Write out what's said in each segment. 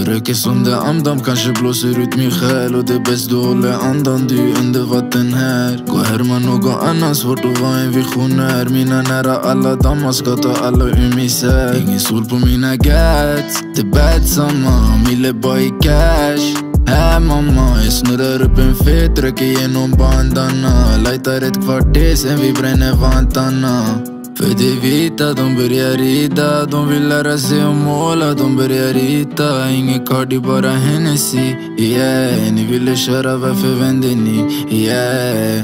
Jag röker som det andam, kanske blåser ut min själ. Och det är bäst du håller andan, du är under vatten här. Gå härma någon annan, svårt att vara en visionär. Mina nära alla dammar ska ta alla ur misär. Ingen sol på mina gats, det är bad samma. Mille bara i cash. Här mamma, jag snurrar upp en fet, röker genom bandana. Lightar ett kvarter, sen vi bränner vantarna. För de vita, de börjar rida. De vill lära sig att måla, de börjar rita. Ingen Cardi, bara Hennessy, yeah. Ni ville köra, varför vände ni, yeah.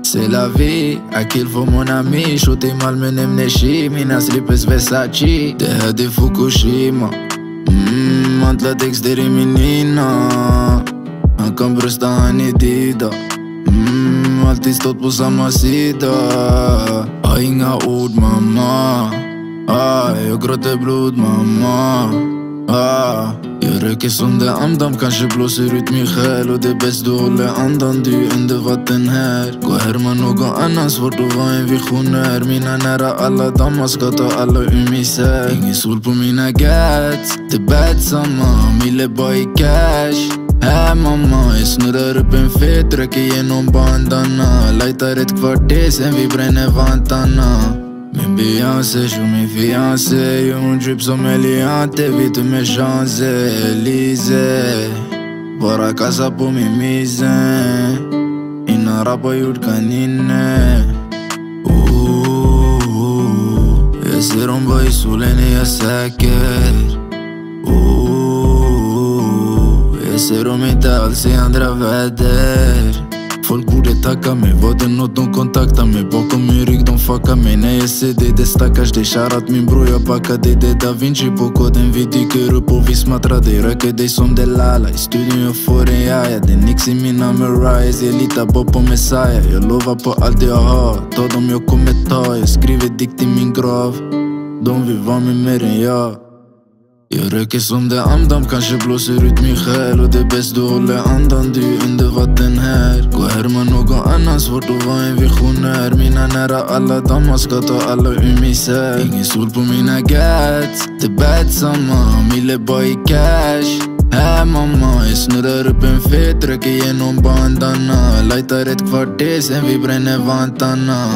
C'est la vie, I kill for mon ami. Skjut i Malmö, nämner Shi. Mina slippers Versace, det här det är Fukushima. Antlatex, det är min Nina. Han kan brösta, han är Dida. Alltid stått på samma sida. Har inga ord mamma. Jag gråter blod mamma. Jag röker som det andam, kanske blåser ut min själ. Och det är bäst du håller andan, du är under vatten här. Gå härma någon annan, svårt att vara en visionär. Mina nära alla dammar ska ta alla ur misär. Ingen sol på mina gats, det är bad samma. Mille bara i cash. Här mamma, jag snurrar upp en fet, röker genom bandana. Lightar ett kvarter, sen vi bränner vantarna. Min Beyoncé, show min fiancé. Gör hon drip som Eliante, vet du med Champs-Élysées. Bara kassa på min mise. Innan rap har gjort kaniner. Jag ser dem bara i solen, är jag säker. Jag ser dem inte alls i andra väder. Folk borde tacka mig, var det något de kontaktar mig? Bakom min rygg de fuckar mig. När jag ser det stackars dig. Shoutout min bror, jag backar dig. Det är Da Vinci på koden, vi dyker upp och vi smattrar dig. Röker dig som Delala, i studion jag får en jaja. Det är nix i mina Mariahs, jag litar bara på Messiah. Jag lovar på allt jag har, ta dem jag kommer ta. Jag skriver dikt i min grav, de vill vara med mer än jag. Jag röker som det andam, kanske blåser ut min själ. Och det är bäst du håller andan, du är under vatten här. Gå härma någon annan, svårt att vara en visionär. Mina nära alla dammar ska ta alla ur misär. Ingen sol på mina gats, det är bad samma. Mille bara i cash. Här mamma, jag snurrar upp en fet, röker genom bandana. Lightar ett kvarter, sen vi bränner vantarna.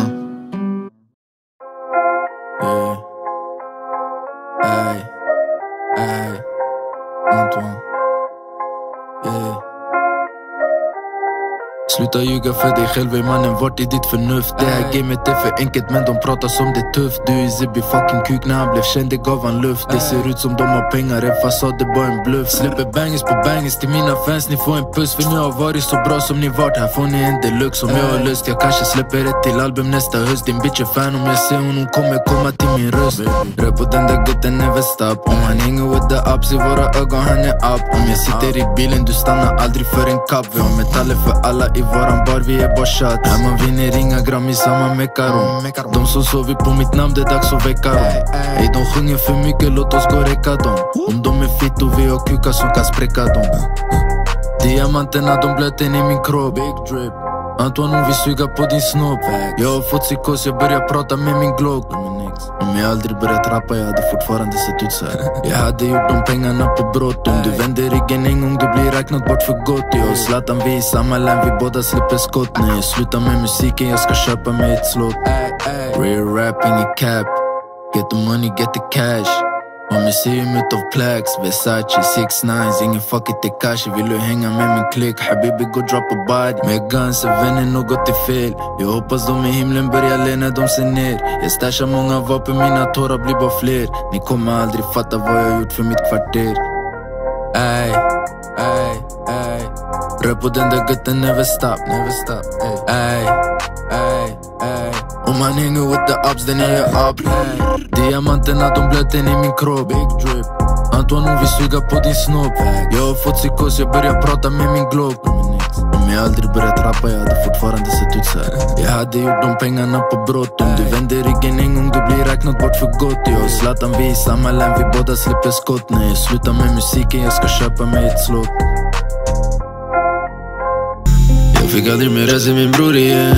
Antoine, yeah. Sluta ljuga för dig själv, ey mannen, vart är ditt förnuft? Det här gamet är för enkelt men de pratar som det är tufft. Du är Zibby fucking kuk, när han blev känd det gav han luft. Det ser ut som de har pengar, en fasad det är bara en bluff. Släpper bangers på bangers till mina fans, ni får en puss. För ni har varit så bra som ni vart, här får ni en deluxe. Om jag har lust, jag kanske släpper ett till album nästa höst. Din bitch är fan, om jag ser hon kommer komma till min röst. Rör på den där gutten, never stop. Om han hänger with the ups, i våra ögon han är up. Om jag sitter i bilen, du stannar aldrig för en kapp. Vi har metaller för alla i våran bar, vi är bara shots. Här man vinner inga gram i samma mekaron. De som sover på mitt namn, det är dags att väcka dem. Ey, de sjunger för mycket, låt oss gå och räcka dem. Om de är fit och vi har kukar som kan spräcka dem. Diamanterna, de blöter ner min kropp. Big drip. Antoine, hon vill suga på din snopp. Jag har fått psykos, jag börjar prata med min glock. Om jag aldrig börjat rappa, jag hade fortfarande sett ut så här. Jag hade gjort de pengarna på brott. Om du vänder ryggen en gång, du blir räknat bort för gott. Jag och Zlatan, vi är i samma land, vi båda slipper skott. När jag slutar med musiken, jag ska köpa mig ett slott. Real rap, ingen cap. Get the money, get the cash. Har museum utav plaques, Versace, 6ix9ine, ingen fuck it, det cash. Vill du hänga med min klick, Habibi gå drop a body. Med guns är vänner, något är fel. Jag hoppas de i himlen börjar le när de ser ner. Jag stashar många vapen, mina tårar blir bara fler. Ni kommer aldrig fatta vad jag gjort för mitt kvarter. Ay, ay, ay. Rör på den där gutten, never stop, never stop. Ay, ay, ay. Om man hänger with the ups, den är jag up. Diamanterna, de blöter ner min kropp. Big drip. Antoine, hon vill suga på din snopp. Jag har fått psykos, jag börjar prata med min glock. Om jag aldrig börjat rappa, jag hade fortfarande sett ut så här. Jag hade gjort de pengarna på brott. Om du vänder ryggen en gång, du blir räknat bort för gott. Jag och Zlatan, vi är i samma land, vi båda slipper skott. När jag slutar med musiken, jag ska köpa mig ett slott. Jag fick aldrig mer resa min bror igen.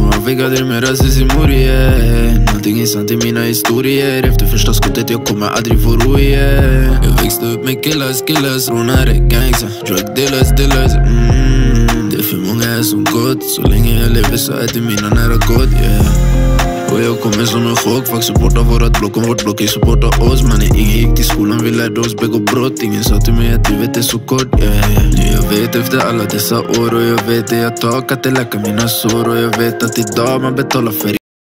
Mamma fick aldrig mer rasism i mor igen. Någonting är sant i mina historier. Efter första skottet jag kommer aldrig få ro igen. Jag växte upp med killers, rånare, gangsta, drug dealers. Det är för många som gått. Så länge jag lever så är det mina nära gott, yeah. Och jag kommer som en chock. Fuck supporta vårat block om vårt block är supporta oss. Man är ingen gick till skolan, vi lärde oss begå brott. Ingen sa till mig att livet är så kort, yeah. Nu jag vet efter alla dessa år. Och jag vet det jag tar, att det läka mina sår. Och jag vet att idag man betalar för